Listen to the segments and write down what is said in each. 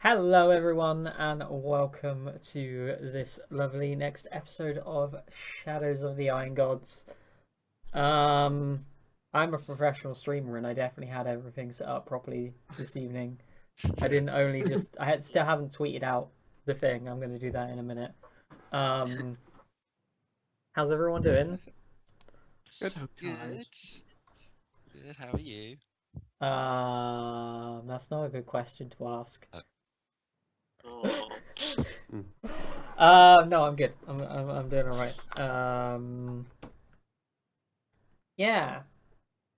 Hello, everyone, and welcome to this lovely next episode of Shadows of the Iron Gods. I'm a professional streamer, and I definitely had everything set up properly this evening. I didn't only just still haven't tweeted out the thing. I'm going to do that in a minute. How's everyone doing? So Good. Good. How are you? That's not a good question to ask. Oh, No, I'm good. I'm doing all right. Yeah.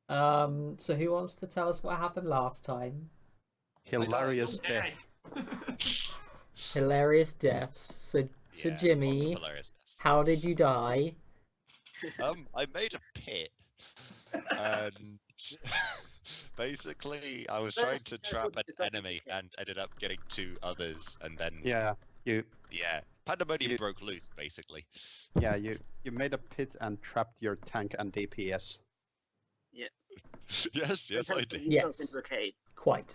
So who wants to tell us what happened last time? hilarious Okay. death. Hilarious deaths. So Lots of Jimmy, hilarious deaths. how did you die? I made a pit, and basically, I was trying to trap an enemy and ended up getting two others, and then Yeah, you pandemonium broke loose, basically. you made a pit and trapped your tank and DPS. Yes, I did. Yes. Into a cave. Quite.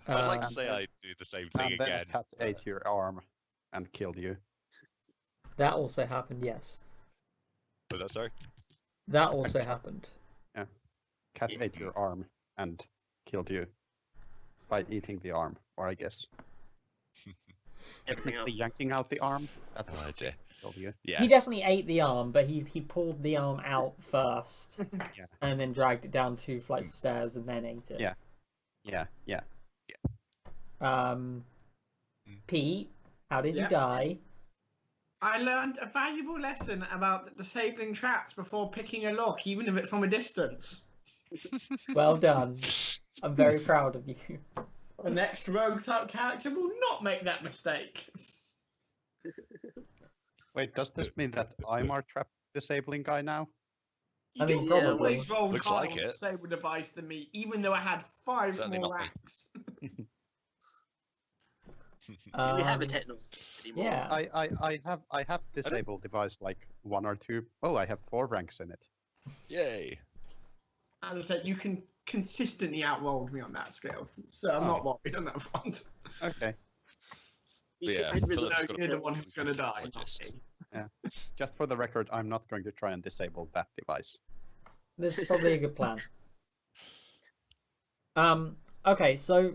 I'd like to Um, say I do the same thing And then again. a cat ate your arm and killed you. That also happened. Yes, Was that sorry? that also happened. Cat ate your arm and killed you by eating the arm, or I guess Everything else. technically yanking out the arm. That's Oh what dear. killed you. Yeah. He definitely ate the arm, but he pulled the arm out first, Yeah. and then dragged it down 2 flights of stairs and then ate it. Yeah. Yeah. Pete, how did you Yeah. die? I learned a valuable lesson about disabling traps before picking a lock, even if it's from a distance. Well done. I'm very proud of you. The next rogue type character will not make that mistake. Wait, does this mean that I'm our trap disabling guy now? I mean, You probably. always rolled Looks higher like on it. disable device than me, even though I had 5 Certainly more not me. ranks. Do we have a Um, technology anymore? Yeah. I have disabled device like 1 or 2. Oh, I have 4 ranks in it. Yay. As I said, you can consistently outrolled me on that scale, so I'm not worried on that front. Okay, Yeah, I'd Philip's risen- got a You're the problem one who's with going to die, not technologists. me. just for the record, I'm not going to try and disable that device. This is probably a good plan. Okay, so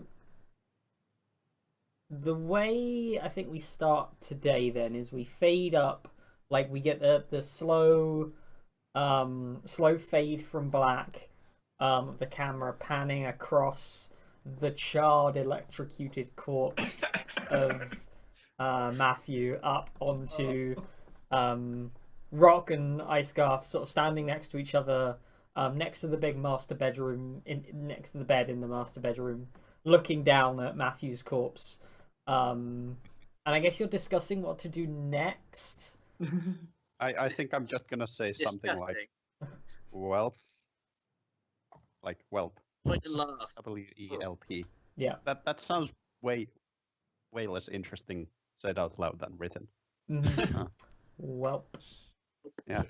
the way I think we start today then is we fade up, like we get the slow fade from black, the camera panning across the charred, electrocuted corpse of Matthew up onto Rock and Icegarth sort of standing next to each other, next to the big master bedroom, next to the bed in the master bedroom, looking down at Matthew's corpse. And I guess you're discussing what to do next. I think I'm just gonna say something like Disgusting. "whelp," like whelp, Point and laugh. WELP. Yeah. That sounds way less interesting said out loud than written. Mhm. Uh. Well. Yeah.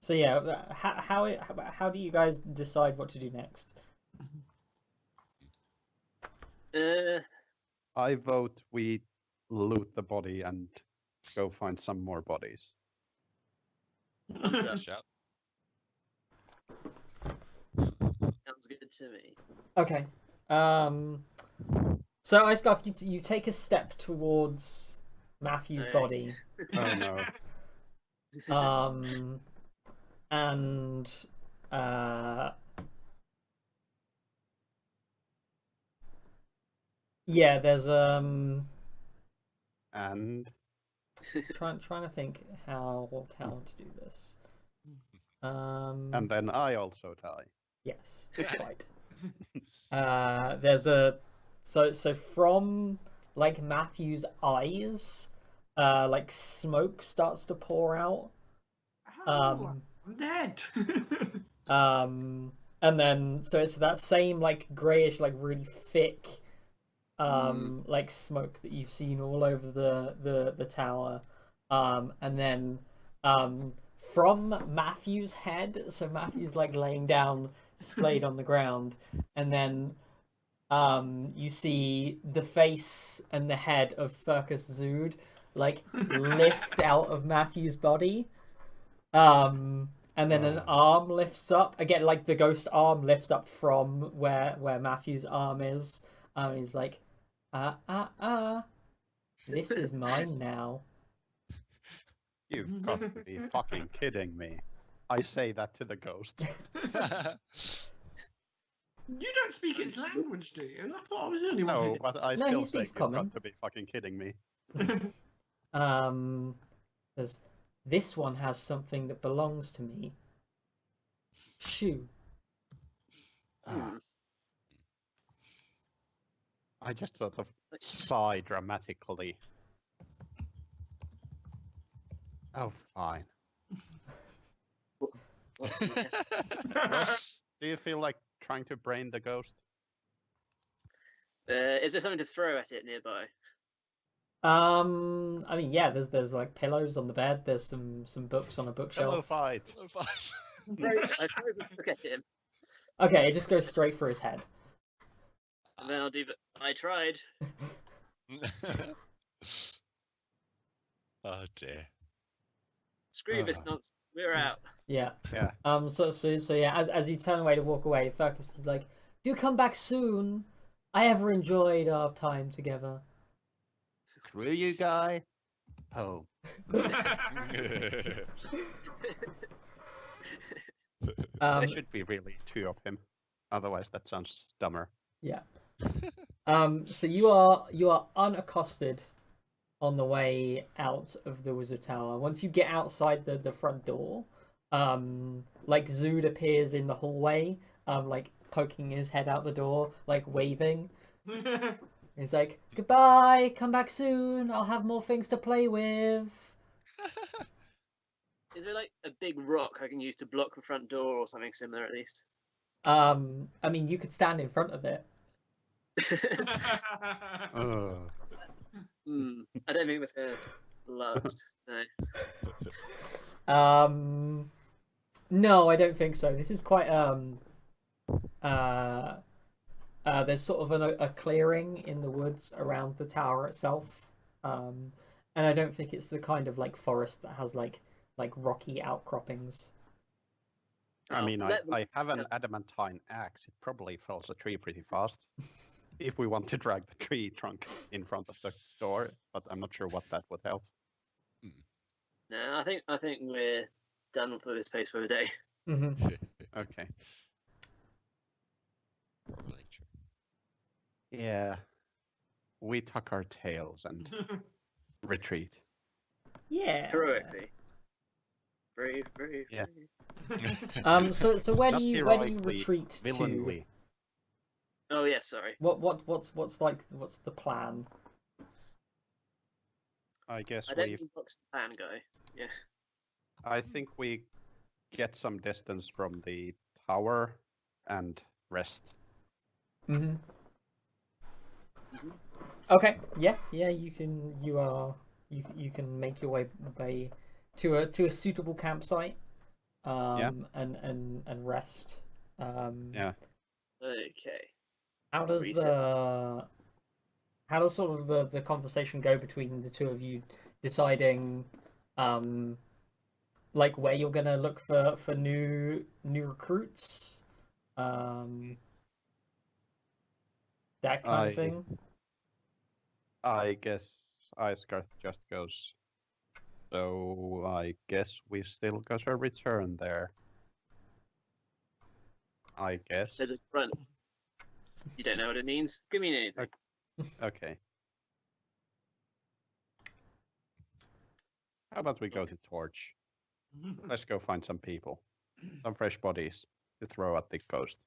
So yeah, how do you guys decide what to do next? I vote we loot the body and go find some more bodies. Shout. Sounds good to me. Okay. So Icegarth, you take a step towards Matthew's Hey. body. Oh no. And yeah, there's And trying to think how to do this. and then I also die. Yes, quite. There's a so from like Matthew's eyes, like smoke starts to pour out. Oh, I'm dead. And then so it's that same like grayish, like really thick, like smoke that you've seen all over the tower. And then from Matthew's head, so Matthew's like laying down, displayed on the ground, and then you see the face and the head of Furcus Zood like lift out of Matthew's body. And then an arm lifts up again, like the ghost arm lifts up from where Matthew's arm is. He's like, this is mine now. You've got to be fucking kidding me. I say that to the ghost. You don't speak its language, do you? I thought I was the only one. No, but I No, still he say speaks you've common. got to be fucking kidding me. This one has something that belongs to me. Shoo. Ah. I just sort of sigh dramatically. Oh, fine. Do you feel like trying to brain the ghost? Is there something to throw at it nearby? I mean, yeah. There's like pillows on the bed. There's some books on a Hello, bookshelf. fight. I throw a book at him, Okay, it just goes straight for his head. and then I'll do. I tried. Oh dear. Screw this nonsense. We're out. Yeah. Yeah. So yeah. As you turn away to walk away, Furcus is like, "Do come back soon. I ever enjoyed our time together." Screw you, guy. Oh. There should be really two of him. Otherwise, that sounds dumber. Yeah. So you are unaccosted on the way out of the wizard tower. Once you get outside the front door, like Zood appears in the hallway, like poking his head out the door, like waving. He's like, "Goodbye, come back soon. I'll have more things to play with." Is there like a big rock I can use to block the front door or something similar at least? I mean, you could stand in front of it. Ugh. I don't think that's gonna last. No. No, I don't think so. This is quite there's sort of a clearing in the woods around the tower itself, and I don't think it's the kind of like forest that has like rocky outcroppings. I mean, let I have an adamantine axe. It probably fells a tree pretty fast. If we want to drag the tree trunk in front of the door, but I'm not sure what that would help. No, I think we're done for this place for the day. Mm-hmm. Okay. Probably true. Yeah. We tuck our tails and retreat. Yeah. Heroically. Brave. Yeah. Brave. So where do Not you heroically, retreat to? Villainly. Oh yeah, sorry. What's the plan? I guess I don't we. think Box Plan guy. Yeah. I think we get some distance from the tower and rest. Mm-hmm. Okay. Yeah. You can make your way to a suitable campsite. And rest. Yeah. Okay. How does Reset. sort of the conversation go between the two of you deciding like where you're gonna look for new recruits? That kind of thing. I guess Icegarth just goes. So I guess we still got a return there. I guess. There's a grunt. You don't know what it means? Give me anything. Okay. How about we go to Torch? Let's go find some people. Some fresh bodies to throw at the ghost.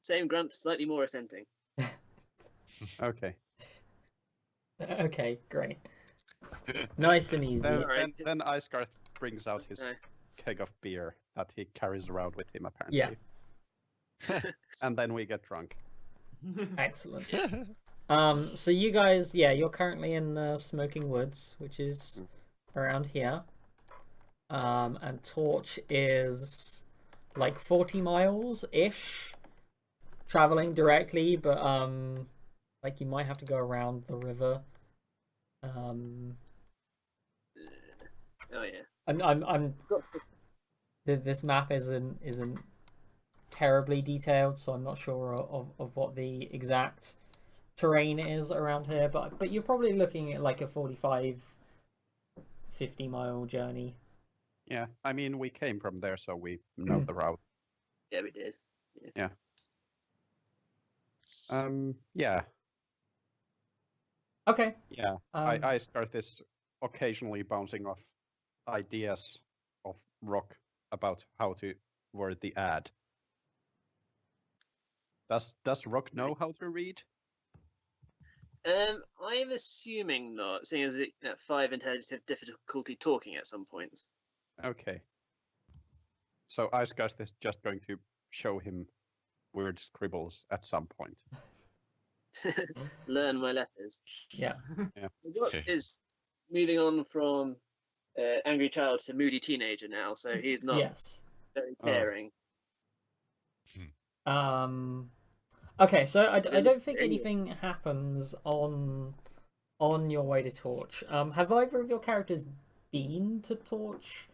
Same grunt, slightly more assenting. Okay. Okay, great. Nice and easy. Alright. Then Icegarth brings out his No. keg of beer that he carries around with him apparently. Yeah. And then we get drunk. Excellent. So you guys, yeah, you're currently in the Smoking Woods, which is around here. And Torch is like 40 miles ish traveling directly, but like you might have to go around the river. Oh yeah. I'm this map isn't terribly detailed, so I'm not sure of what the exact terrain is around here, but you're probably looking at like a 45-50 mile journey. Yeah, I mean, we came from there, so we know the route. Yeah, we did. Yeah, Okay. yeah. I start this occasionally bouncing off ideas of Rock about how to word the ad. Does Rock know how to read? I'm assuming not, seeing as it, 5 intelligence have difficulty talking at some point. Okay. So Icecast is just going to show him weird scribbles at some point. Learn my letters. Yeah. Rock is moving on from angry child to moody teenager now, so he's not Yes. very Oh. caring. Okay, so I don't think anything happens on your way to Torch. Have either of your characters been to Torch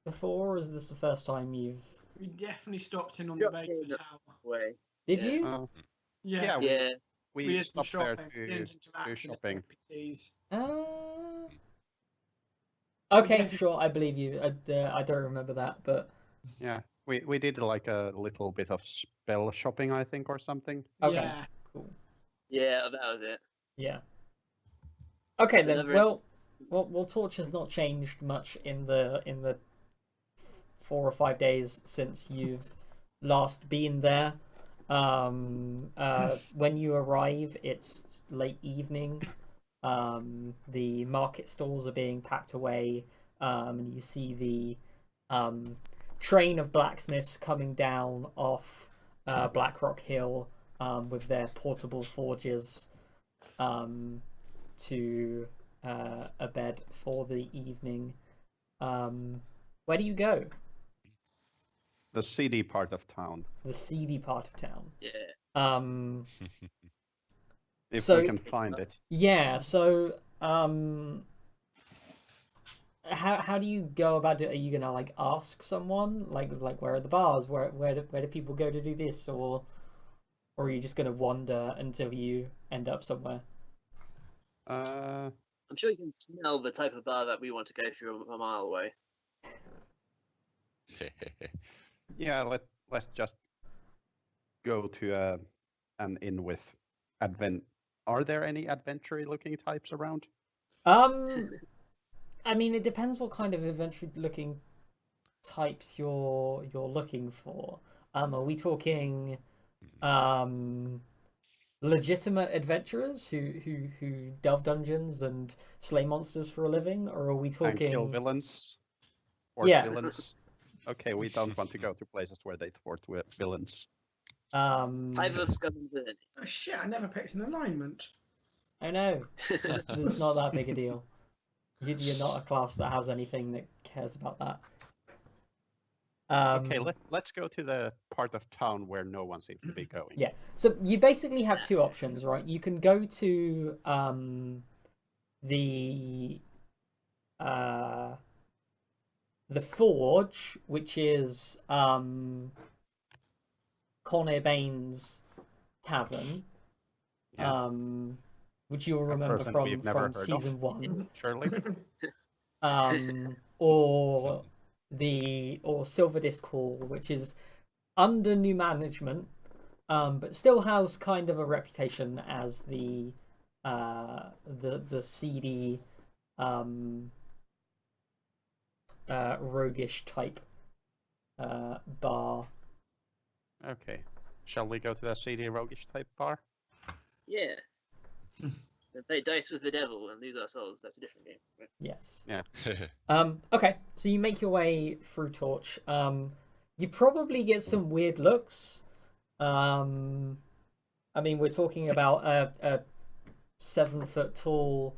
before, or is this the first time you've... We definitely stopped in on the Dropped way to in the tower. Way. Did Yeah. you? Yeah, Yeah. we did some stopped there shopping. We didn't to interact do with shopping. NPCs. Okay, Yeah. sure, I believe you. I don't remember that, but Yeah, we did like a little bit of spell shopping, I think, or something. okay, Yeah. cool. Yeah, that was it. Yeah. Okay There's then. another Well, Torch has not changed much in the 4 or 5 days since you've last been there. When you arrive, it's late evening. The market stalls are being packed away, and you see the train of blacksmiths coming down off Blackrock Hill with their portable forges to a bed for the evening. Where do you go? The seedy part of town, The seedy part of town. Yeah. if So- we can find it. Yeah, so how do you go about it? Are you gonna like ask someone like where are the bars? Where do people go to do this, or are you just gonna wander until you end up somewhere? I'm sure you can smell the type of bar that we want to go through a mile away. Yeah, let's just go to an inn with Are there any adventure-looking types around? I mean, it depends what kind of adventure-looking types you're looking for. Are we talking legitimate adventurers who delve dungeons and slay monsters for a living, or are we And kill talking villains? Or Yeah. villains? Okay, we don't want to go to places where they thwart villains. Type of scum and villainy. Oh shit! I never picked an alignment. I know it's not that big a deal. You're not a class that has anything that cares about that. Okay, let's go to the part of town where no one seems to be going. Yeah. So you basically have two options, right? You can go to the Forge, which is Cornet Bain's tavern, Yeah. which you'll A remember person we've never from heard of. season 1. Surely. Or Silver Disc Hall, which is under new management, but still has kind of a reputation as the seedy, roguish type bar. Okay. Shall we go to the seedy roguish type bar? Yeah. And play dice with the devil and lose our souls. That's a different game. Right? Yes. Yeah. Okay, so you make your way through Torch. You probably get some weird looks. I mean, we're talking about a 7-foot tall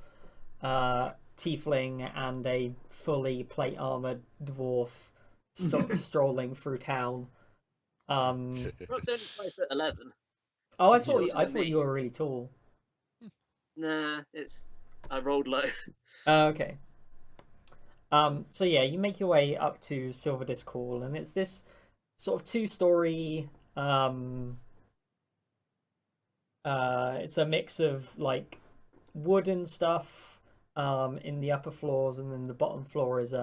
tiefling and a fully plate armored dwarf strolling through town. Rock's only 5'11". Oh, I Shorter thought than you me. were really tall. Nah, I rolled low. Okay. So yeah, you make your way up to Silver Disc Hall, and it's this sort of two-story. It's a mix of like wooden stuff in the upper floors, and then the bottom floor is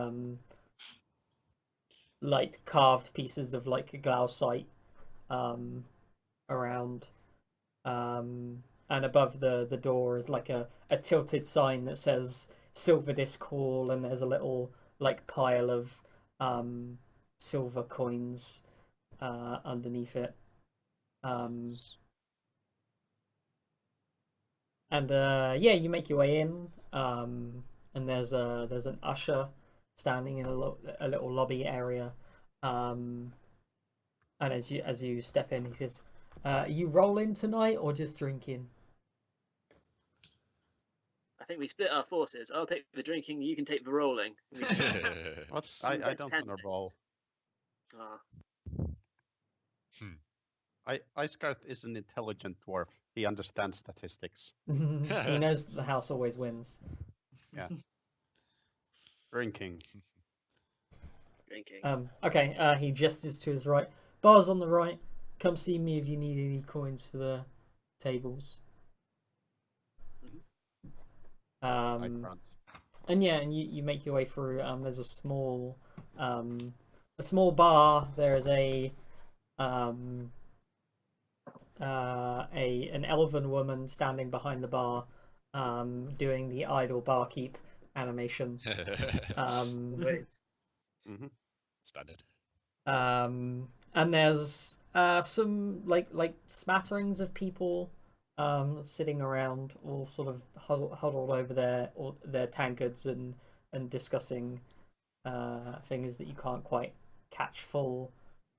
like carved pieces of like glausite around. And above the door is like a tilted sign that says Silver Disc Hall, and there's a little like pile of silver coins underneath it. And yeah, you make your way in, and there's an usher standing in a little lobby area, and as you step in, he says, "Are you rolling tonight or just drinking?" I think we split our forces. I'll take the drinking, you can take the rolling. What? I That's don't 10 want to roll. Ah, Icegarth is an intelligent dwarf. He understands statistics. He knows that the house always wins. Yeah. Drinking. drinking. Okay, he gestures to his right. Bar's on the right. Come see me if you need any coins for the tables. I grunt. And yeah, and you make your way through. There's a small bar. There's an elven woman standing behind the bar, doing the idle barkeep animation. Wait. Standard. And there's some like smatterings of people sitting around, all sort of huddled over their tankards and discussing things that you can't quite catch full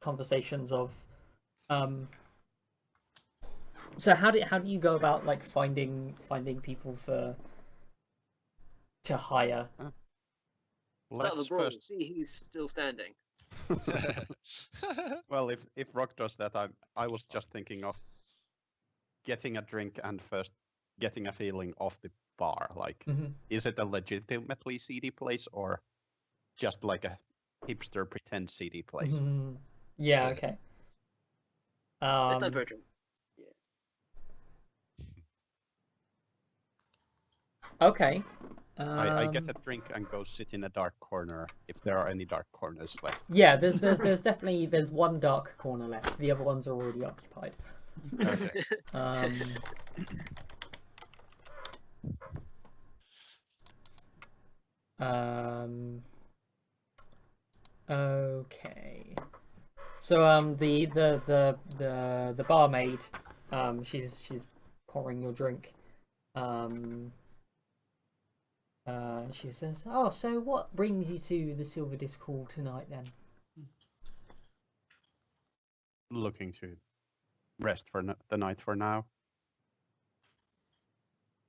conversations of. So how do you go about like finding people to hire? Start the Let's brawl. first. See who's still standing. Well, if Rock does that, I was just thinking of getting a drink and first getting a feeling of the bar. Like, is it a legitimately seedy place or just like a hipster pretend seedy place? Yeah. Okay. It's time for a drink. Okay. I get a drink and go sit in a dark corner if there are any dark corners left. Yeah, there's definitely one dark corner left. The other ones are already occupied. Okay. Okay. So the barmaid, she's pouring your drink. She says, "Oh, so what brings you to the Silver Disc Hall tonight, then?" Looking to rest for the night for now.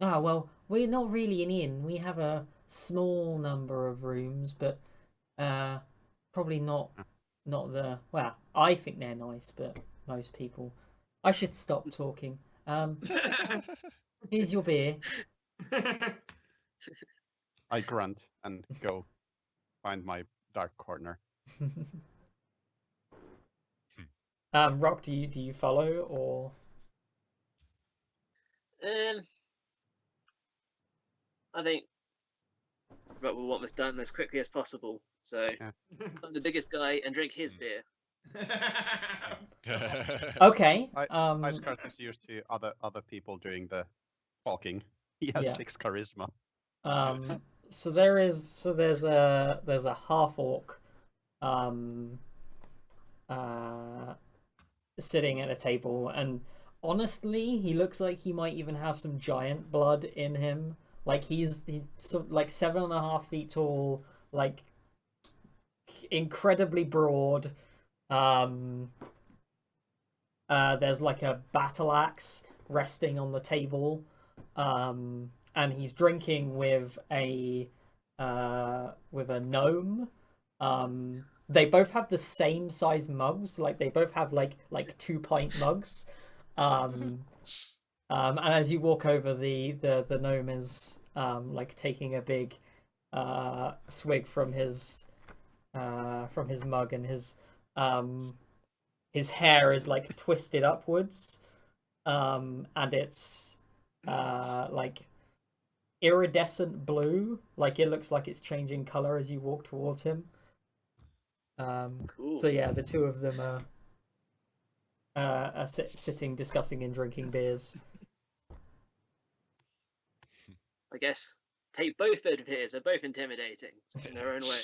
Ah, well, we're not really an inn. We have a small number of rooms, but probably not the. Well, I think they're nice, but most people. I should stop talking. Here's your beer. I grunt and go find my dark corner. Rock, do you follow or? I think Rock will want this done as quickly as possible. So I'm the biggest guy and drink his beer. Okay. Icegarth is used to other people doing the talking. He has 6 charisma. So there's a half orc sitting at a table, and honestly he looks like he might even have some giant blood in him. Like he's like 7.5 feet tall, like incredibly broad. There's like a battle axe resting on the table, and he's drinking with a gnome They both have the same size mugs, like they both have like 2-pint mugs. And as you walk over, the gnome is like taking a big swig from his mug, and his hair is like twisted upwards, and it's like iridescent blue, like it looks like it's changing color as you walk towards him. Cool. So yeah, the two of them are sitting, discussing and drinking beers. I guess take both of his. They're both intimidating in their own way.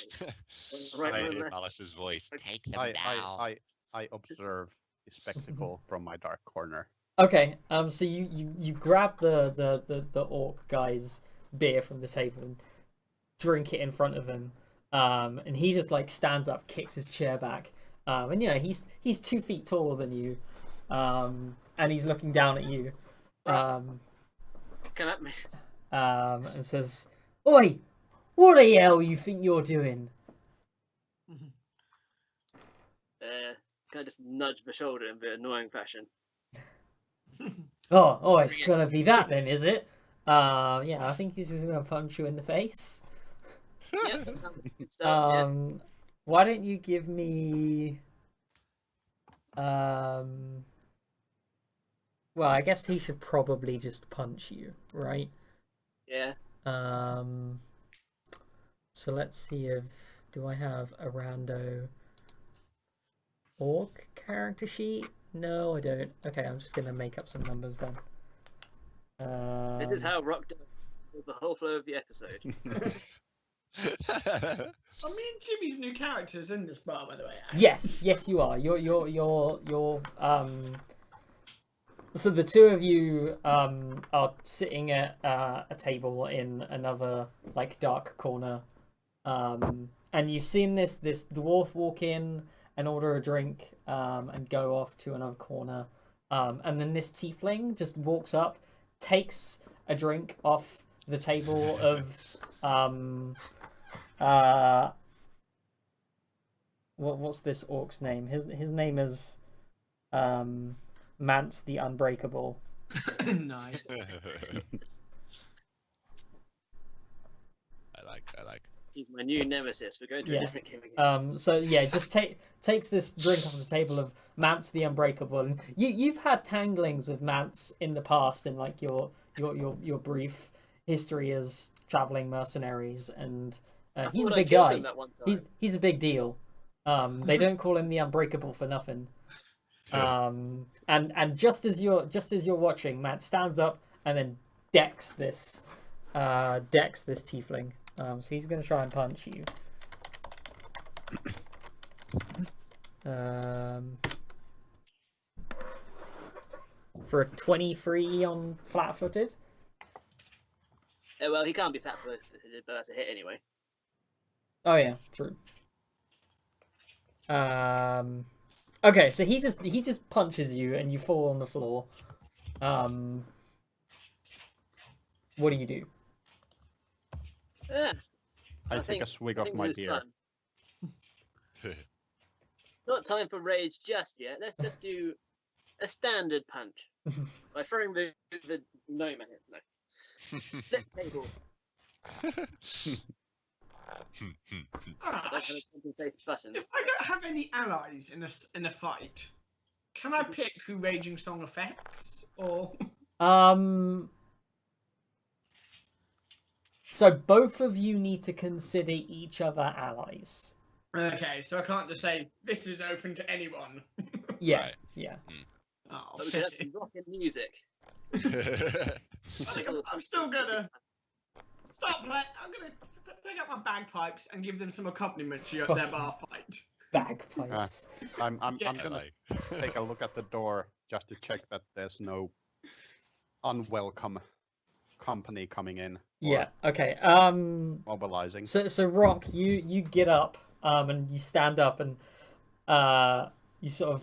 Right, I right, hear right. Malice's voice. Take them I, down. I observe the spectacle from my dark corner. Okay, so you grab the orc guy's beer from the table and drink it in front of him. And he just like stands up, kicks his chair back. And you know, he's 2 feet taller than you. And he's looking down at you. Come at me. And says, "Oi, what the hell you think you're doing?" Kind of just nudge my shoulder in a bit annoying fashion. Oh, it's gonna be that then, is it? Yeah, I think he's just gonna punch you in the face. Yeah, that sounds good stuff, yeah. Why don't you give me well, I guess he should probably just punch you, right? Yeah. So let's see do I have a rando orc character sheet? No, I don't. Okay, I'm just gonna make up some numbers then. This is how Rock does the whole flow of the episode. I mean, Jimmy's new characters in this bar, by the way. Yes, you are. You're so the two of you are sitting at a table in another like dark corner, and you've seen this dwarf walk in and order a drink, and go off to another corner, and then this tiefling just walks up, takes a drink off the table of what's this orc's name? His name is Mance the Unbreakable. Nice. I like. He's my new nemesis. We're going to a different game again. So yeah, just takes this drink off the table of Mance the Unbreakable, and you've had tanglings with Mance in the past in like your brief history as traveling mercenaries, and he's a big guy. He's a big deal. They don't call him the Unbreakable for nothing. And just as you're watching, Matt stands up and then decks this tiefling. So he's gonna try and punch you. For a 23 on flat-footed. Well, he can't be flat-footed, but that's a hit anyway. Oh yeah, true. Okay, so he just punches you and you fall on the floor. What do you do? Yeah. I take a swig of my beer. Not time for rage just yet. Let's just do a standard punch by throwing the gnome at him. No. Flip table. I don't have a compensated button. If I don't have any allies in a fight, can I pick who Raging Song affects? Or So both of you need to consider each other allies. okay, so I can't just say this is open to anyone. Yeah, Right. yeah. Oh, But we can have some rockin' music. I think I'm still gonna stop playing. I'm gonna take out my bagpipes and give them some accompaniment to their bar fight. Bagpipes. I'm Yeah. gonna take a look at the door just to check that there's no unwelcome company coming in. Yeah. Okay. Mobilizing. So Rock, you get up, and you stand up, and you sort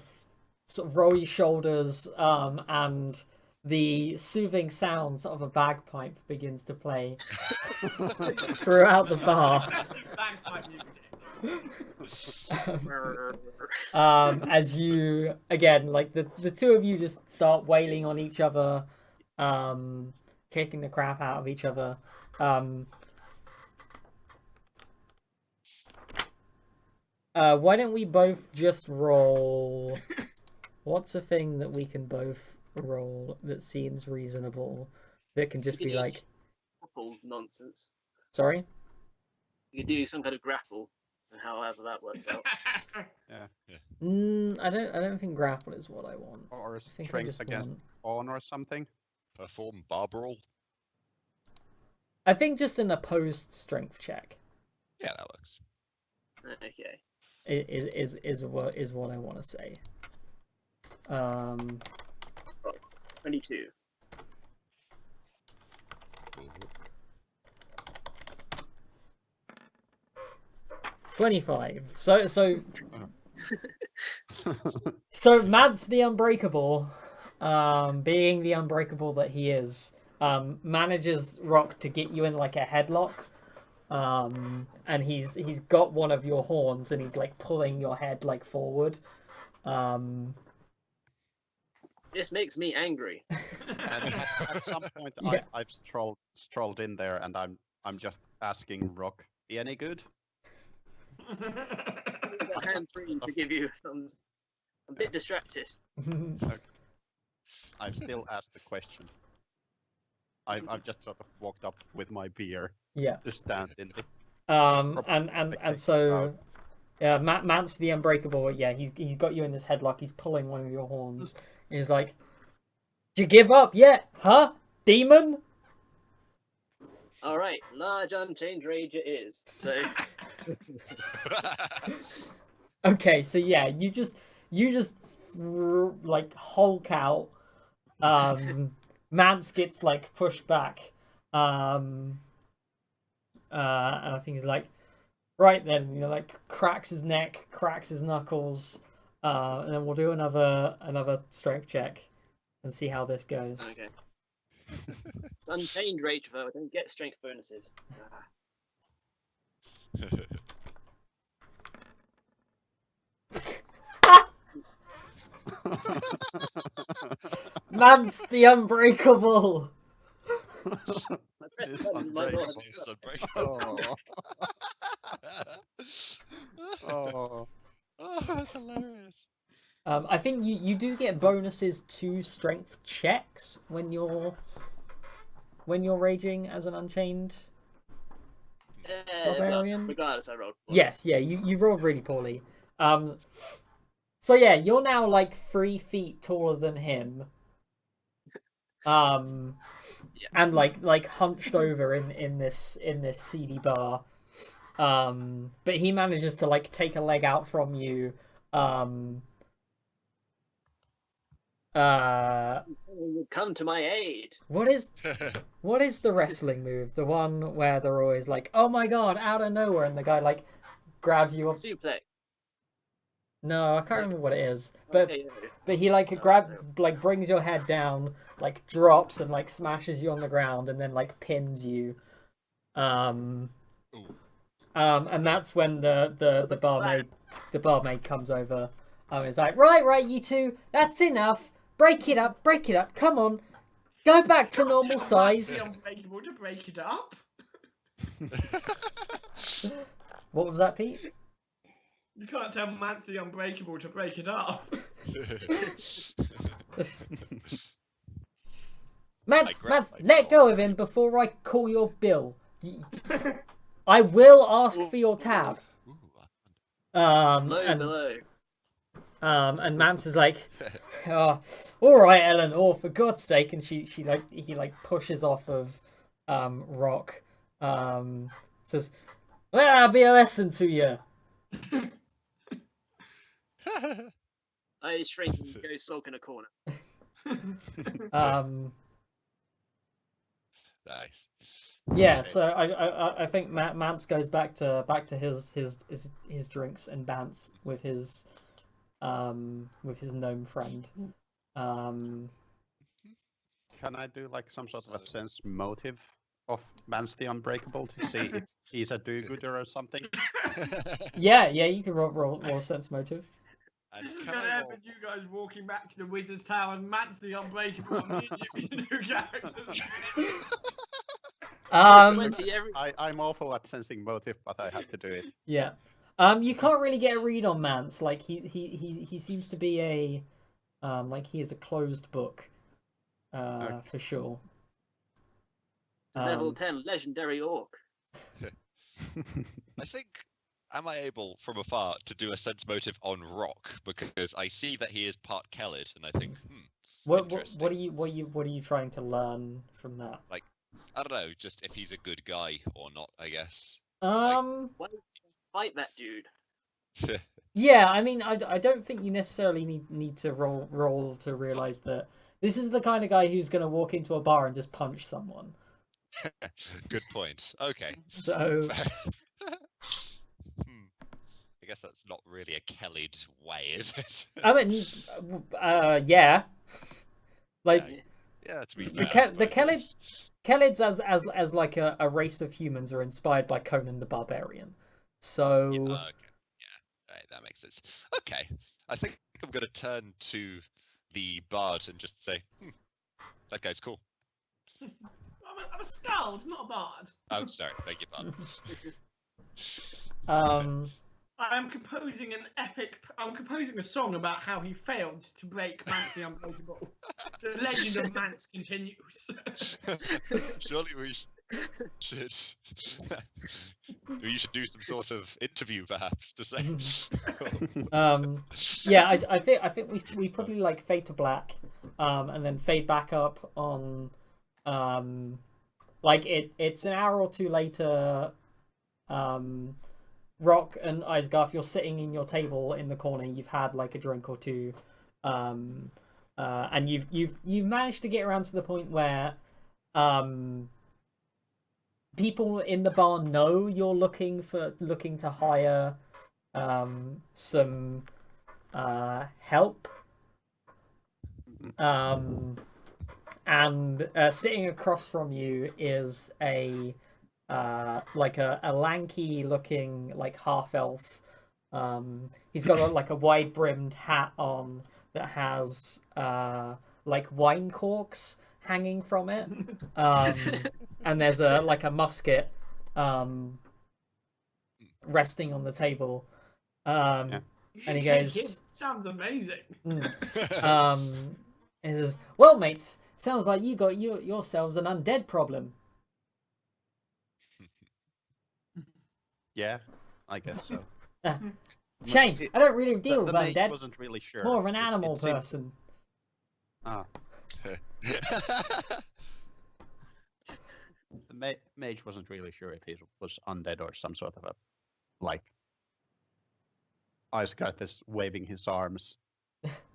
of roll your shoulders, and the soothing sounds of a bagpipe begins to play throughout the bar. Classic bagpipe music. As you again, like the two of you just start wailing on each other, kicking the crap out of each other. Why don't we both just roll? What's a thing that we can both roll that seems reasonable? That can just You be can use like, grapple nonsense. sorry. You could do some kind of grapple, and however that works out. I don't think grapple is what I want. Or I think I strength just against want. on or something. Perform barbarol. I think just an opposed strength check. Yeah, that works. Okay. Is what I want to say. 22. Ooh. 25. So Mads the Unbreakable, being the unbreakable that he is, manages Rock to get you in like a headlock. And he's got one of your horns and he's like pulling your head like forward. This makes me angry. And at some point, Yeah. I've strolled in there, and I'm just asking Rock, any good? A hand free to give you thumbs. I'm a bit distracted. I've still asked the question. I've just sort of walked up with my beer Yeah. to stand in the. And so, yeah, Mance the Unbreakable. Yeah, he's got you in this headlock. He's pulling one of your horns. He's like, "Did you give up yet, huh, demon?" All right, large unchained rage it is. So Okay, so yeah, you just like Hulk out. Mance gets like pushed back. And I think he's like, right then, like cracks his neck, cracks his knuckles, and then we'll do another strength check and see how this goes. okay. It's unchained rage though. I don't get strength bonuses. Mance the Unbreakable. I pressed the It's button, my God. It's unbreakable. Oh. Oh, that's hilarious. I think you do get bonuses to strength checks when you're raging as an unchained. Barbarian? Well, regardless, I rolled. poorly. Yes, yeah, you rolled really poorly. So yeah, you're now like 3 feet taller than him. And like hunched over in this seedy bar. But he manages to like take a leg out from you. Come to my aid. What is the wrestling move? The one where they're always like, "Oh my god!" out of nowhere, and the guy like grabs you up. Suplex. No, I can't remember what it is, but Okay, but he like brings your head down, like drops and like smashes you on the ground, and then like pins you. And that's when the barmaid comes over. It's like, right, you two, that's enough. Break it up. Come on, go back to normal size. Unbreakable to break it up. What was that, Pete? You can't tell Mance the Unbreakable to break it up. Mance, grabbed my let go of him before I call your bill. I will ask for your tab. below. And Mance is like, oh, all right, Ellen. Oh, for God's sake! And he pushes off of Rock. Says, "Well, that'll be a lesson to you." I shrink and go sulk in a corner. Nice. Yeah, so I think Mance goes back to his drinks and bants with his gnome friend. Can I do like some sort of a sense motive of Mance the Unbreakable to see if he's a do-gooder or something? Yeah, you can roll sense motive. And This is can gonna I end roll? with you guys walking back to the Wizard's Tower and Matt's the Unbreakable and me and Jimmy do characters. Um, 20 every. I'm awful at sensing motive, but I have to do it. yeah. You can't really get a read on Mance. Like he seems to be a like he is a closed book. Okay. For sure. Level 10 legendary orc. I think. Am I able from afar to do a sense motive on Rock because I see that he is part Kellid, and I think, What interesting. are you trying to learn from that? I don't know, just if he's a good guy or not, I guess. Why don't you fight that dude? Yeah, I mean, I don't think you necessarily need to roll to realize that this is the kind of guy who's going to walk into a bar and just punch someone. Good point. Okay. So Fair. I guess that's not really a Kellid way, is it? I mean, yeah, like Yeah, to be the fair. the Kellids as like a race of humans are inspired by Conan the Barbarian. So Yeah, okay. Yeah, right, that makes sense. Okay, I think I'm gonna turn to the bard and just say, that guy's cool. I'm a skald, not a bard. Oh, sorry, beg your pardon. I'm composing a song about how he failed to break Mance the Unbreakable. The legend of Mance continues. Surely we should. We should do some sort of interview, perhaps, to say. Yeah, I think we probably like fade to black, and then fade back up on, like it's an hour or two later. Rock and Isgarth, you're sitting in your table in the corner. You've had like a drink or two, and you've managed to get around to the point where people in the bar know you're looking to hire some help. And sitting across from you is like a lanky looking like half elf. He's got like a wide brimmed hat on that has like wine corks hanging from it. And there's a musket resting on the table. And he goes, sounds amazing. And he says, "Well, mates, sounds like you got yourselves an undead problem." Yeah, I guess so. Shame, I don't really deal The with mage undead. wasn't really sure. More of an animal it seemed- person. Ah. The mage wasn't really sure if he was undead or some sort of a, like, Iceguard is waving his arms,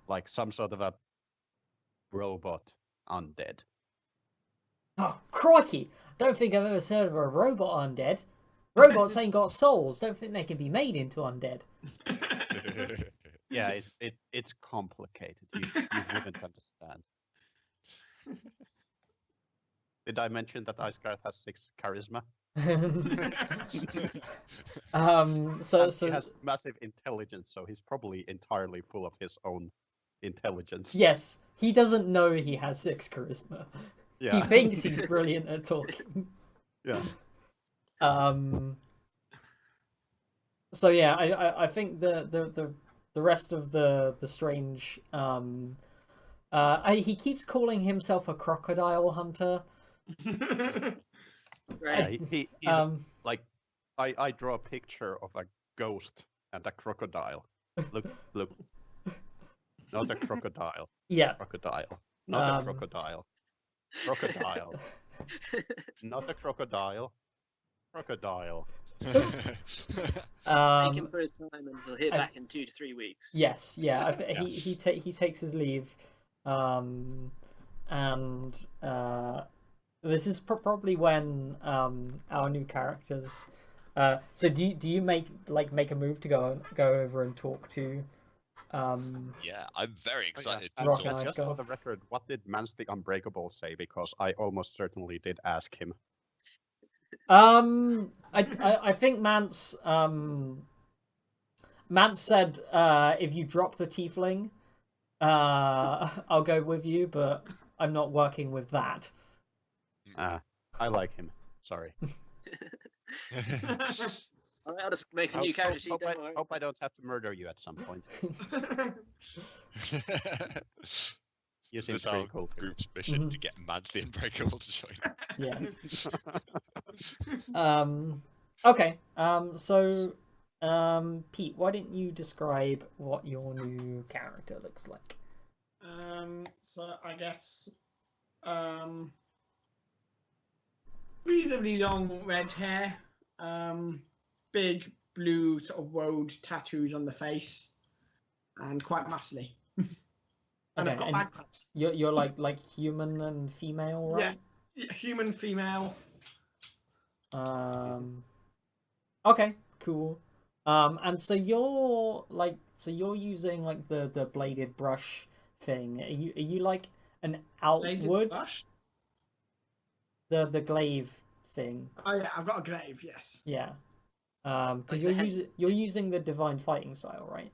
like some sort of a robot undead. Oh, crikey! Don't think I've ever heard of a robot undead. Robots ain't got souls. Don't think they can be made into undead. Yeah, it's complicated. You wouldn't understand. Did I mention that Iceguard has 6 charisma? So he has massive intelligence, so he's probably entirely full of his own intelligence. yes, he doesn't know he has 6 charisma. Yeah. He thinks he's brilliant at talking. Yeah. So yeah, I think the rest of the strange he keeps calling himself a crocodile hunter. Right. Yeah, he's like, I draw a picture of a ghost and a crocodile. Look. Not a crocodile. Yeah. Crocodile. Not a crocodile. Crocodile. Not a crocodile. Crocodile. Thank him for his time, and he'll hear back in 2 to 3 weeks. Yes, yeah. He takes his leave, and this is probably when our new characters. So do you make a move to go over and talk to? Yeah, I'm very excited to Rock talk. and Just Iceguard. for the record, what did Mance the Unbreakable say? Because I almost certainly did ask him. I think Mance said if you drop the tiefling, I'll go with you, but I'm not working with that. I like him. Sorry. I'll just make a new character sheet. Hope I don't have to murder you at some point. You seem This is our pretty cool. group's mission to get Mads the Unbreakable to join. Yes. Okay. So, Pete, why didn't you describe what your new character looks like? So I guess, reasonably long red hair, big blue sort of woad tattoos on the face, and quite muscly. And Okay, I've got and bagpipes. you're like human and female, right? Yeah, human, female. Okay, cool. And so you're using like the bladed brush thing. Are you like an outward? Brush? The glaive thing. Oh yeah, I've got a glaive. Yes. Yeah. Because Like you're using the divine fighting style, right?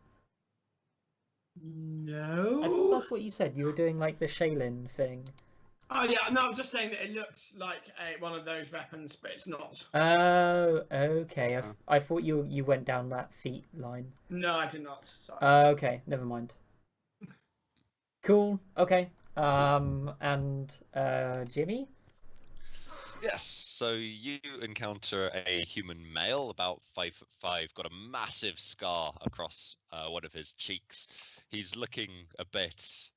No. I thought that's what you said. You were doing like the Shaylin thing. Oh yeah, no, I'm just saying that it looks like one of those weapons, but it's not. Oh, okay. I thought you went down that feet line. No, I did not. Sorry. Okay, never mind. Cool. Okay. And Jimmy? Yes, so you encounter a human male, about 5'5", got a massive scar across one of his cheeks. He's looking a bit...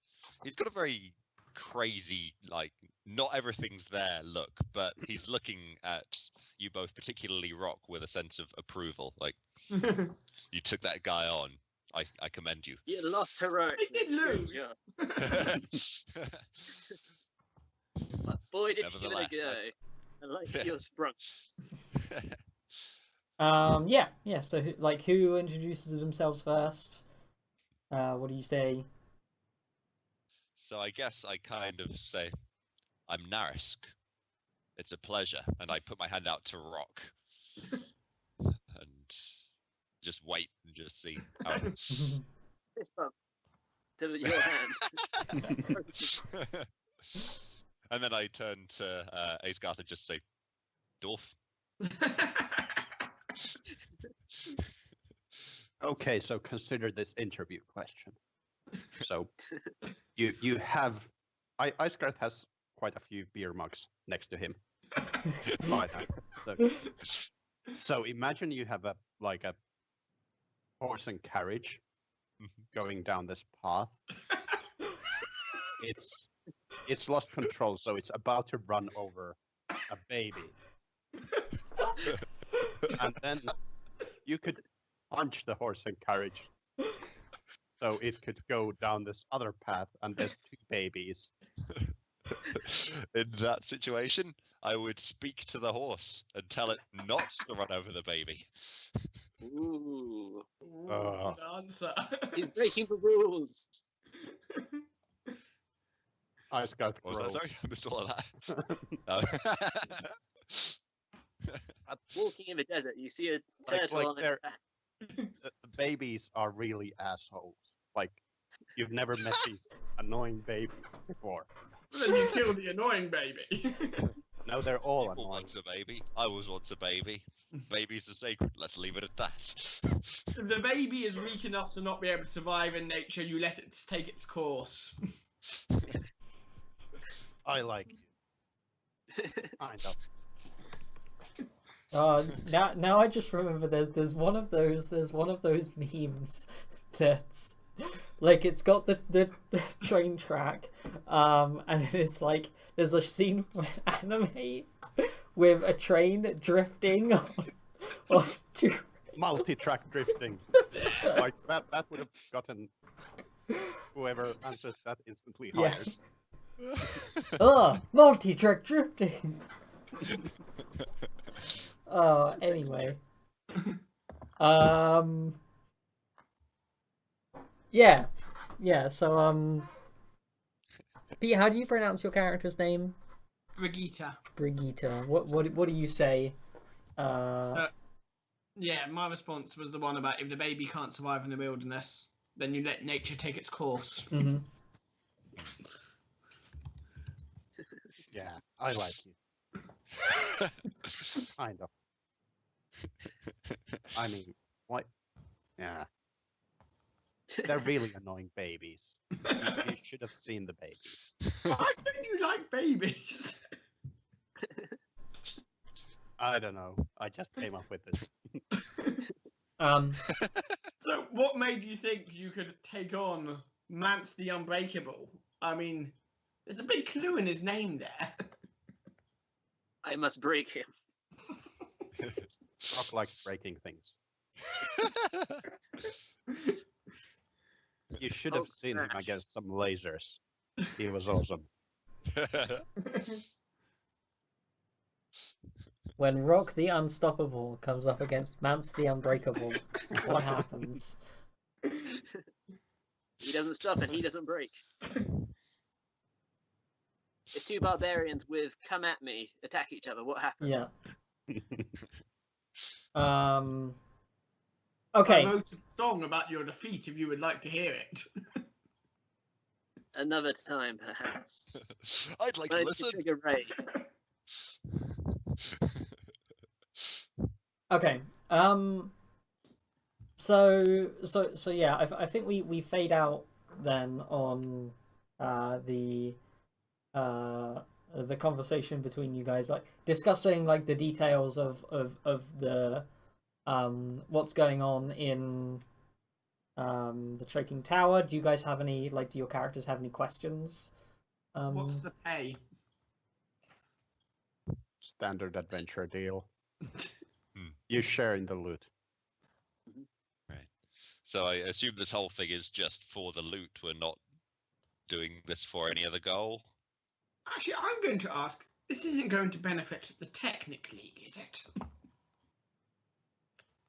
He's got a very crazy, like, not everything's there look, but he's looking at you both, particularly Rock, with a sense of approval. Like, you took that guy on. I commend you. You lost heroic. I did lose. But boy, did you give it a Nevertheless, go. I like your sprung. Yeah. So who introduces themselves first? What do you say? So I guess I kind of say, I'm Narisk. It's a pleasure. And I put my hand out to Rock. And just wait and just see how... Fist bump to your hand. And then I turn to Aesgarth and just say, Dwarf. Okay, so consider this interview question. So you have Icegarth has quite a few beer mugs next to him. So imagine you have a horse and carriage going down this path. It's lost control, so it's about to run over a baby. And then you could punch the horse and carriage so it could go down this other path, and there's two babies. In that situation, I would speak to the horse and tell it not to run over the baby. Ooh. Good answer. He's breaking the rules. Icegarth What was that? Sorry, I missed all of that. Walking in the desert, you see a turtle on its back. The babies are really assholes. Like, you've never met these annoying babies before. Well, then you kill the annoying baby. No, they're all People annoying. once a baby. I was once a baby. Babies are sacred. Let's leave it at that. If the baby is weak enough to not be able to survive in nature, you let it take its course. I like you. Kind of. Now I just remember there's one of those memes that's like it's got the train track, and it's like there's a scene from an anime with a train drifting on two Multi-track drifting. Like that would have gotten whoever answers that instantly Yeah. hired. Multi-track drifting. Oh, anyway. Yeah, so, Pete, how do you pronounce your character's name? Brigitte. Brigitte. What do you say? Yeah, my response was the one about if the baby can't survive in the wilderness, then you let nature take its course. Mm-hmm. Yeah, I like you. Kind of. I mean, what? Yeah. They're really annoying babies. You should have seen the babies. Why don't you like babies? I don't know. I just came up with this. So, what made you think you could take on Mance the Unbreakable? I mean, there's a big clue in his name there. I must break him. Rock likes breaking things. You should have Hulk seen him smash. against some lasers. He was awesome. When Rock the Unstoppable comes up against Mance the Unbreakable, what happens? He doesn't stop and he doesn't break. If two barbarians with "come at me" attack each other, what happens? Yeah. I Okay. wrote a song about your defeat if you would like to hear it. Another time, perhaps. I'd like When to I listen. trigger Ray. Okay. So yeah, I think we fade out then on the conversation between you guys, like discussing like the details of the what's going on in the choking tower. Do you guys have any, like, do your characters have any questions? What's the pay? Standard adventure deal. You share in the loot. Right. So I assume this whole thing is just for the loot. We're not doing this for any other goal. Actually, I'm going to ask, this isn't going to benefit the Technic League, is it?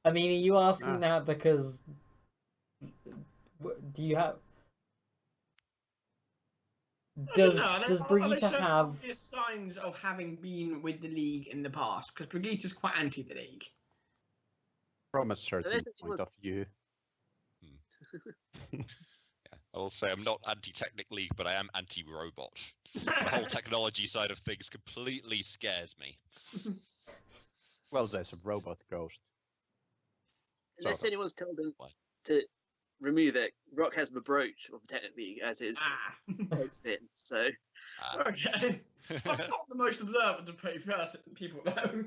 I mean, are you asking that because do you have? Does Brigitte have obvious signs of having been with the league in the past? Because Brigitte's quite anti the league. From a certain Unless it point was- of view. Yeah, I will say I'm not anti-Technic League, but I am anti-robot. The whole technology side of things completely scares me. Well, there's a robot ghost. Unless Sort of. anyone's told him What? to remove it, Rock has the brooch of the Technic League as his pin. So Okay. I'm not the most observant of people, though.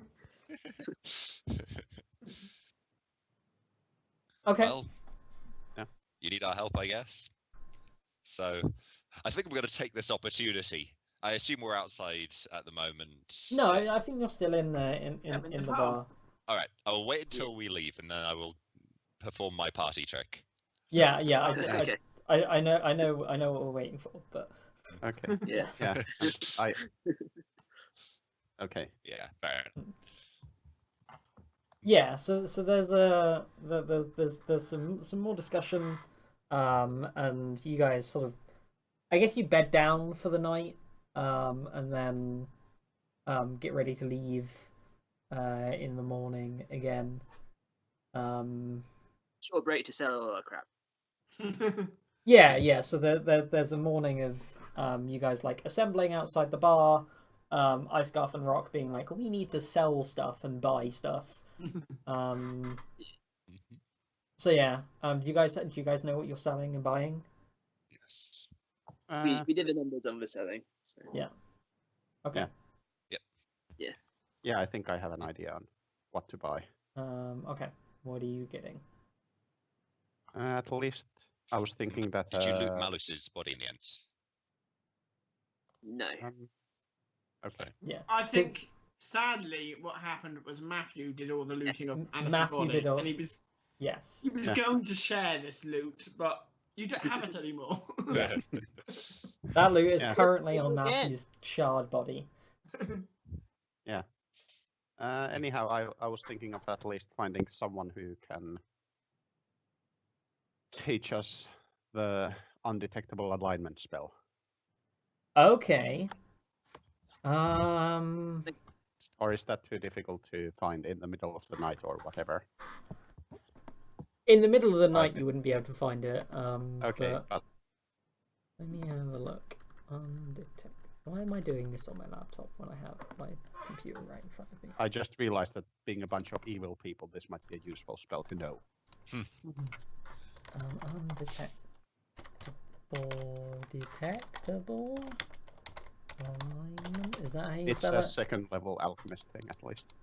okay? Well, Yeah. You need our help, I guess. So, I think we're going to take this opportunity. I assume we're outside at the moment. No, I think you're still in the the bar. All right, I'll wait until we leave, and then I will perform my party trick. Yeah. okay. I know what we're waiting for, but Okay. Yeah. Yeah. Okay. Yeah, fair enough. yeah. So there's there's some more discussion, and you guys sort of, I guess you bed down for the night, and then get ready to leave in the morning again. Short break to sell all our crap. Yeah. So there's a morning of you guys like assembling outside the bar. Icegarth and Rock being like, we need to sell stuff and buy stuff. So yeah. Do you guys know what you're selling and buying? Yes. We did the numbers on the selling. So. Yeah. Okay. Yeah. Yeah. Yeah, I think I have an idea on what to buy. Okay. What are you getting? At least I was thinking that. Did you loot Malus's body in the end? No. Okay. Yeah. I think, sadly, what happened was Matthew did all the looting of Anna's Matthew body, did all- and he was Yes. going to share this loot, but you don't have it anymore. That loot is Yeah. currently on Yeah. Matthew's charred body. Anyhow, I was thinking of at least finding someone who can teach us the undetectable alignment spell. Okay. Or is that too difficult to find in the middle of the night or whatever? In the middle of the night, Okay. you wouldn't be able to find it. Okay, but let me have a look. Undetected. Why am I doing this on my laptop when I have my computer right in front of me? I just realized that being a bunch of evil people, this might be a useful spell to know. Detectable. Alignment. Is that how you It's spell a it? second level alchemist thing, at least.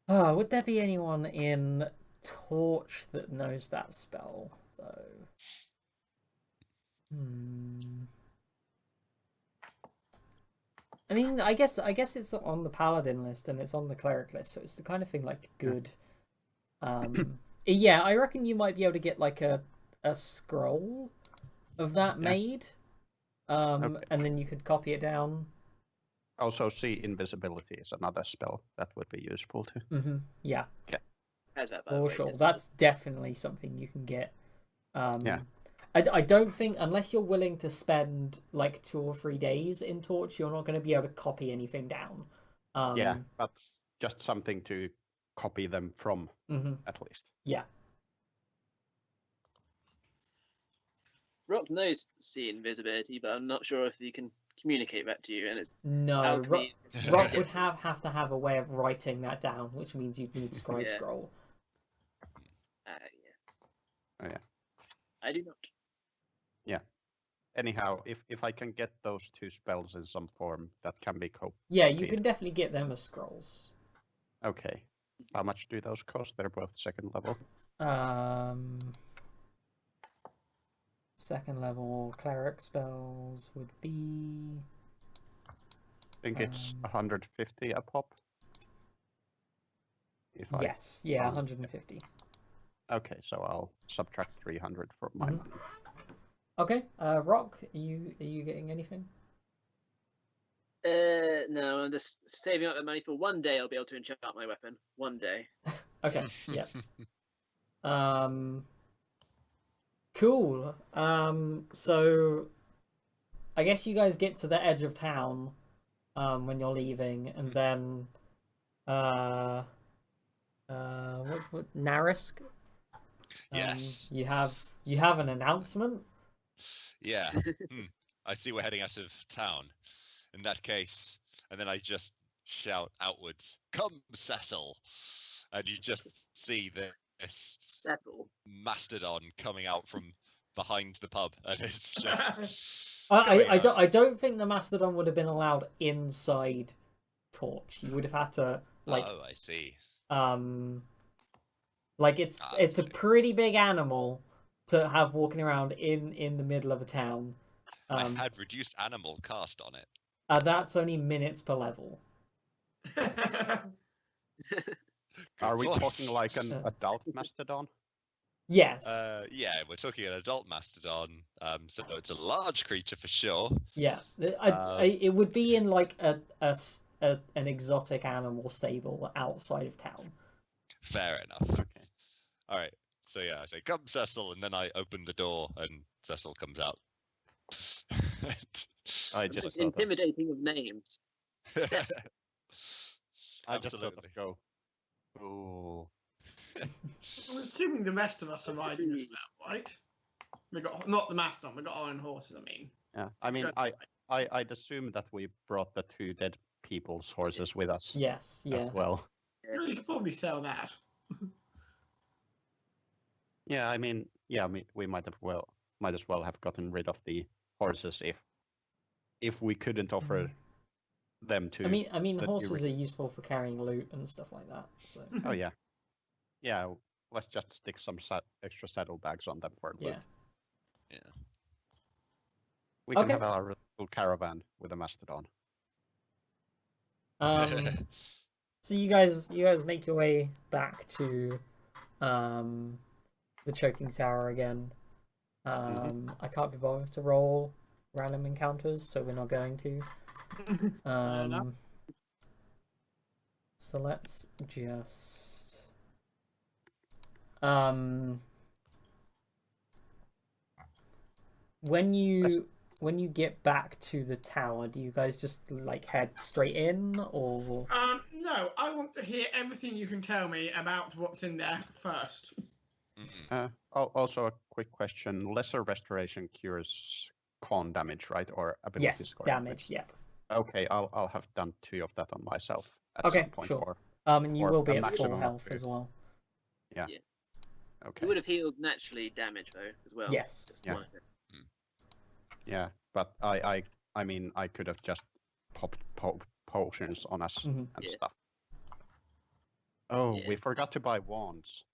Oh, would there be anyone in Torch that knows that spell though? I mean, I guess it's on the paladin list and it's on the cleric list, so it's the kind of thing like good. Yeah, I reckon you might be able to get like a scroll of that made, Okay. and then you could copy it down. Also, see invisibility is another spell that would be useful too. Yeah. Okay. How's that, by the For way? sure, Just- that's definitely something you can get. Yeah. I don't think, unless you're willing to spend like 2 or 3 days in Torch, you're not going to be able to copy anything down. Yeah, but just something to copy them from, at least. Yeah. Rock knows see invisibility, but I'm not sure if he can communicate that to you. And it's No, alchemy. Rock would have to have a way of writing that down, which means you'd need Scribe Yeah. Scroll. Yeah. Oh, yeah. I do not. Yeah. Anyhow, if I can get those 2 spells in some form, that can be copied. Yeah, you can definitely get them as scrolls. Okay. How much do those cost? They're both second level. Second level cleric spells would be. I think it's 150 a pop. Yes, yeah, 150. Okay, so I'll subtract 300 from my money. Okay, Rock, are you getting anything? No, I'm just saving up the money for one day. I'll be able to enchant my weapon. One day. Okay, yeah. Cool. So I guess you guys get to the edge of town when you're leaving, and then what Narisk? Yes. You have an announcement. Yeah. I see we're heading out of town. In that case, and then I just shout outwards, "Come, Cecil!" And you just see this Settle. mastodon coming out from behind the pub, and it's just. I don't think the mastodon would have been allowed inside Torch. You would have had to like. Oh, I see. Like it's a pretty big animal to have walking around in the middle of a town. I had reduced animal cast on it. That's only minutes per level. Are we point. talking like an adult mastodon? Yes. Yeah, we're talking an adult mastodon. So it's a large creature for sure. Yeah. It would be in like an exotic animal stable outside of town. Fair enough. Okay. All right. So yeah, I say, "Come, Cecil," and then I open the door, and Cecil comes out. I It's just thought intimidating of names. Cecil. I just thought Absolutely. of go. Oh. I'm assuming the rest of us are riding as well, right? We got not the mastodon. We got our own horses. I mean. Yeah. I mean, I'd assume that we brought the 2 dead people's horses with us Yes. Yeah. as well. Well, you could probably sell that. Yeah. I mean, we might as well have gotten rid of the horses if we couldn't offer them to. I mean, the horses new are useful for carrying loot and stuff like that. So. Oh yeah. Yeah. Let's just stick some extra saddlebags on them for loot. Yeah. We can Okay. have our little caravan with a mastodon. So you guys make your way back to the choking tower again. I can't be bothered to roll random encounters, so we're not going to. So let's just when when you get back to the tower, do you guys just like head straight in, or? No, I want to hear everything you can tell me about what's in there first. Also, a quick question: lesser restoration cures con damage, right, or ability Yes, score damage. Yep. Okay, I'll have done 2 of that on myself at Okay, some point. sure. Or And you or will be a at full maximum of health 2. as well. Yeah. Yeah. Okay. You would have healed naturally damage though as well. Yes. Just Yeah. one. Yeah, but I mean, I could have just popped potions on us Mhm. and Yeah. stuff. Oh, Yeah. we forgot to buy wands.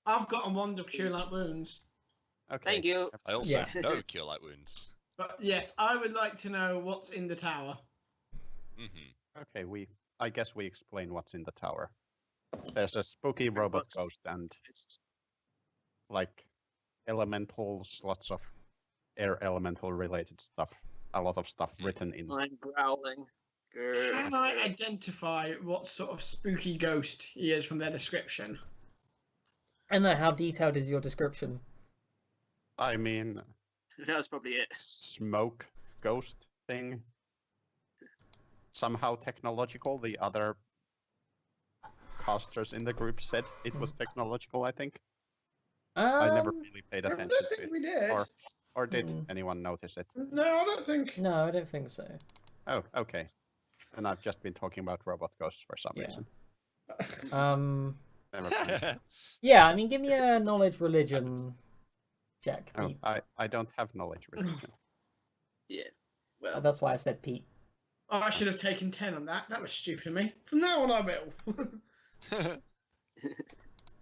I've got a wand of cure light wounds. Okay. Thank you. I also Yeah. know cure light wounds. But yes, I would like to know what's in the tower. Okay, I guess we explain what's in the tower. There's a spooky robot What's- ghost and like elementals, lots of air elemental related stuff. A lot of stuff written in. I'm growling. Grr. Can I identify what sort of spooky ghost he is from their description? And how detailed is your description? I mean, That's probably it. smoke ghost thing. Somehow technological. The other casters in the group said it was technological, I think. I never really paid I attention don't to think it. we did. Or did Hmm. anyone notice it? No, I don't think. No, I don't think so. Oh, okay. And I've just been talking about robot ghosts for some Yeah. reason. Never mind. Yeah, I mean, give me a knowledge religion check, Oh, Pete. I don't have knowledge religion. Yeah. Well, That's why I said Pete. Oh, I should have taken 10 on that. That was stupid of me. From now on, I will.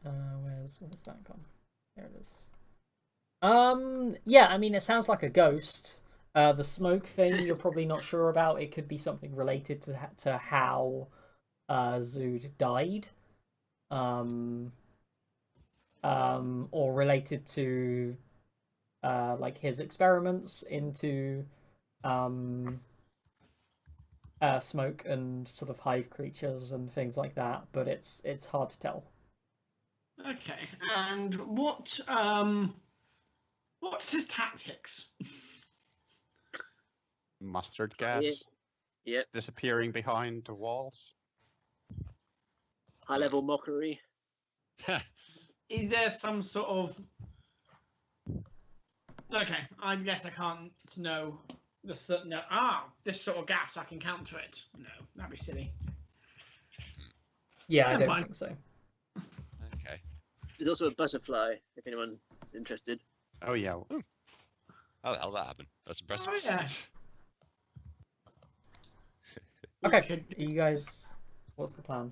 Where's that gone? There it is. Yeah, I mean, it sounds like a ghost. The smoke thing, you're probably not sure about. It could be something related to how Zood died. Or related to like his experiments into smoke and sort of hive creatures and things like that, but it's hard to tell. Okay, and what's his tactics? Mustard Yeah. gas yep. disappearing behind the walls. High level mockery. Is there some sort of... Okay, I guess I can't know this sort of gas, I can counter it. No, that'd be silly. Yeah, I Never don't mind. think so. Okay. There's also a butterfly, if anyone is interested. Oh yeah. How the hell did that happen? That's impressive. Oh, yeah. Okay, Could- you guys, what's the plan?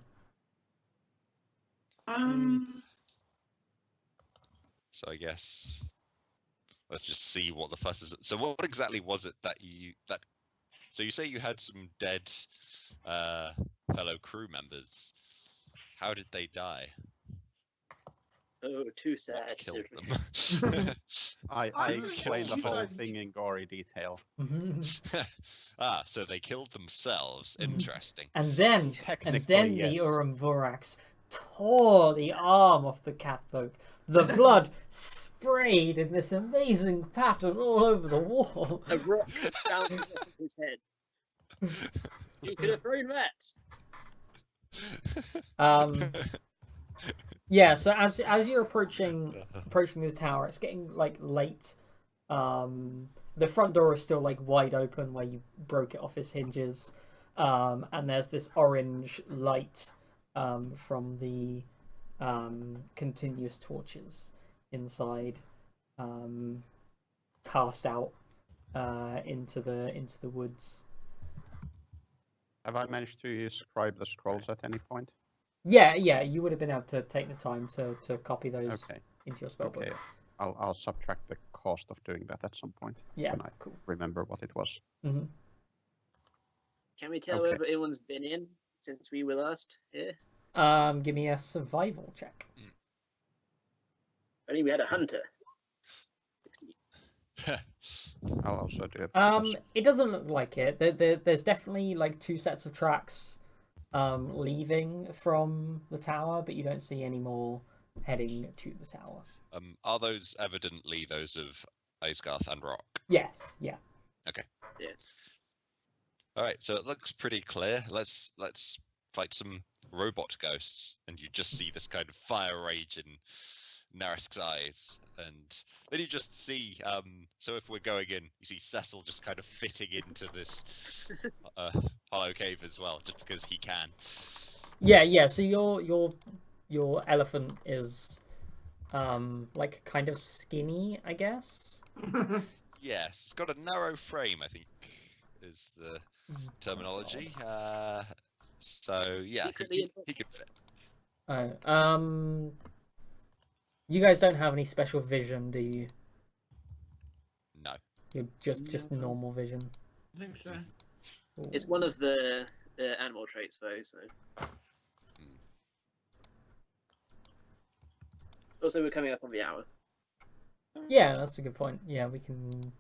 So I guess let's just see what the fuss is. So what exactly was it that so you say you had some dead fellow crew members. How did they die? Oh, too What sad. killed them? I I explained the don't whole know. thing in gory detail. So they killed themselves. Mhm. Interesting. And then Technically, the yes. Urim Vorax tore the arm off the catfolk. The blood sprayed in this amazing pattern all over the wall. A rock bounces off his head. You could have thrown that. Yeah, so as you're approaching the tower, it's getting like late. The front door is still like wide open where you broke it off its hinges. And there's this orange light from the continuous torches inside, cast out into the woods. Have I managed to scribe the scrolls at any point? Yeah, you would have been able to take the time to copy those Okay. into your spellbook. Okay. I'll subtract the cost of doing that at some point. Yeah, When I cool. remember what it was. Hmm. Can we tell Okay. whether anyone's been in since we were last here? Give me a survival check. I think we had a hunter. 60. I'll also do it. because- It doesn't look like it. There's definitely like 2 sets of tracks leaving from the tower, but you don't see any more heading to the tower. Are those evidently those of Aesgarth and Rock? Yes, yeah. Okay. Yeah. All right, so it looks pretty clear. Let's fight some robot ghosts, and you just see this kind of fire rage in Narisk's eyes, and then you just see. So if we're going in, you see Cecil just kind of fitting into this hollow cave as well, just because he can. Yeah. So your elephant is like kind of skinny, I guess. Yes, it's got a narrow frame, I think, is the terminology. So yeah, he could fit. Oh, you guys don't have any special vision, do you? No. You're just normal vision. I think so. It's one of the animal traits, though. So. Also, we're coming up on the hour. Yeah, that's a good point. Yeah, we can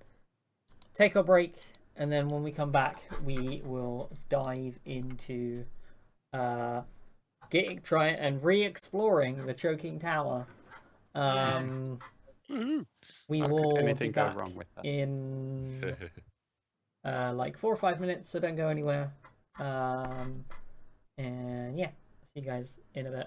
take our break, and then when we come back, we will dive into try and re-exploring the Choking Tower. We How will could be anything go back wrong with that? in like 4 or 5 minutes, so don't go anywhere. And yeah, see you guys in a bit.